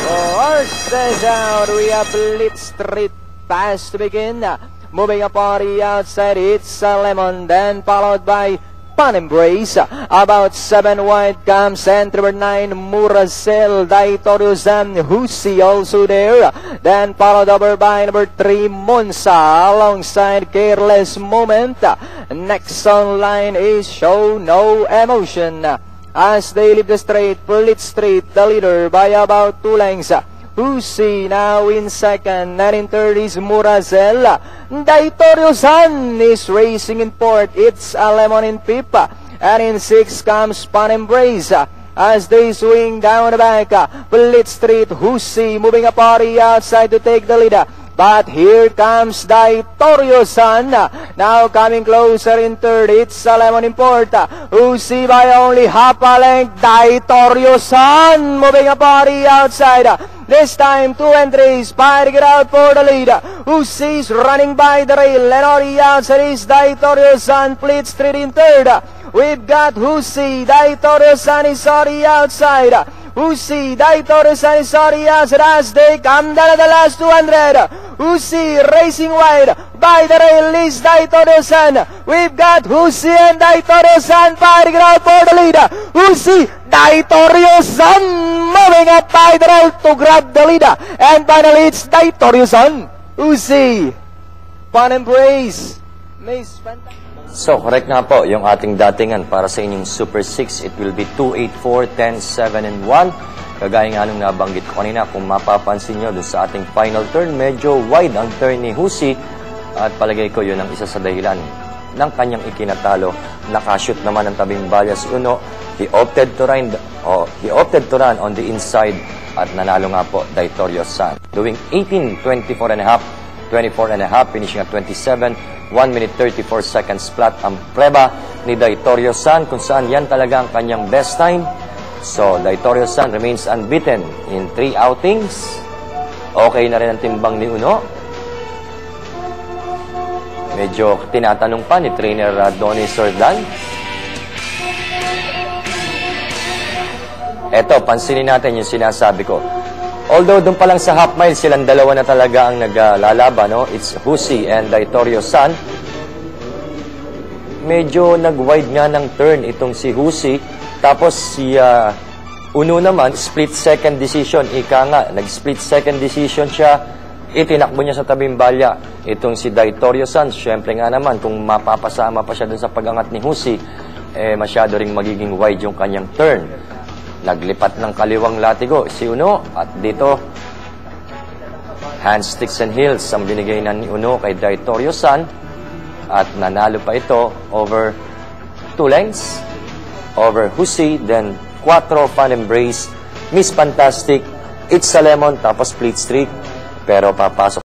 Horses out, we have Blitz Street pass to begin. Moving a party outside, it's Lemon, then followed by Pan Embrace. About 7 wide comes entry number 9, Muracel, Daitorius and Husi also there. Then followed over by number 3, Monza, alongside Careless Moment. Next on line is Show No Emotion. As they leave the straight, Blitz Street, the leader by about 2 lengths. Husi now in second, and in third is Muracel. Daitorius is racing in fourth, it's a Lemon in fifth, and in sixth comes Pan Embrace. As they swing down the back, Blitz Street, Husi moving a party outside to take the lead. But here comes Daitorius. Now coming closer in third, it's a Lemon in fourth. Husi by only half a length. Daitorius moving a party outside. This time 2 entries, fighting it out for the lead. Husi is running by the rail, and on the outside is Daitorius. Blitz Street in third. We've got Husi, Daitorius is on the outside. Husi, Daitorius is on the outside as they come down to the last 200. Husi racing wide, by the rail is Daitorius. We've got Husi and Daitorius fighting it out for the lead. Husi, Daitorius moving up by the rail to grab the lead. And finally it's Daitorius. Husi, Pan Embrace, Miss Fantastic. So, correct nga po yung ating datingan para sa inyong Super 6. It will be 2, 8, 4, 10, 7, and 1. Kagaya nga nung nabanggit ko kanina, kung mapapansin nyo doon sa ating final turn, medyo wide ang turn ni Husi. At palagay ko yun ang isa sa dahilan ng kanyang ikinatalo. Nakashoot naman ang tabing balya si Uno. He opted to run on the inside at nanalo nga po Daitorius. Doing 18, 24.5, finishing at 27, 1 minute 34 seconds flat ang preba ni Daitorius kung saan yan talaga ang kanyang best time. So, Daitorius remains unbeaten in 3 outings. Okay na rin ang timbang ni Uno. Medyo tinatanong pa ni trainer Donnie Sordan. Eto, pansinin natin yung sinasabi ko. Although doon pa lang sa half mile, silang dalawa na talaga ang naglalaban, no? It's Husi and Daitorius. Medyo nag-wide nga ng turn itong si Husi. Tapos si Uno naman, split second decision. Ika nga, nag-split second decision siya. Itinakbo niya sa tabing balya. Itong si Daitorius, syempre nga naman, kung mapapasama pa siya dun sa pag-angat ni Husi, masyado ring magiging wide yung kanyang turn. Naglipat ng kaliwang latigo si Uno at dito hand sticks and heels ang binigay na ni Uno kay Daitorius at nanalo pa ito over 2 lengths over Husi, then 4 Pan Embrace, Miss Fantastic, It's a Lemon, tapos Blitz Street, pero papasok